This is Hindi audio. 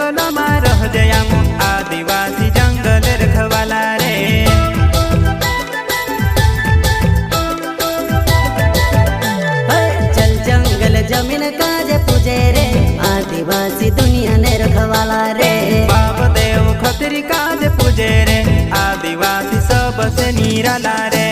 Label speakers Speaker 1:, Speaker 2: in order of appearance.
Speaker 1: जंगल में रह जयाम आदिवासी जंगल रखवाला रे।
Speaker 2: चल जंगल जमीन काज पूजे रे आदिवासी दुनिया ने रखवाला रे।
Speaker 1: बाप देव खतरी काज पूजे रे आदिवासी सबसे निराला रे।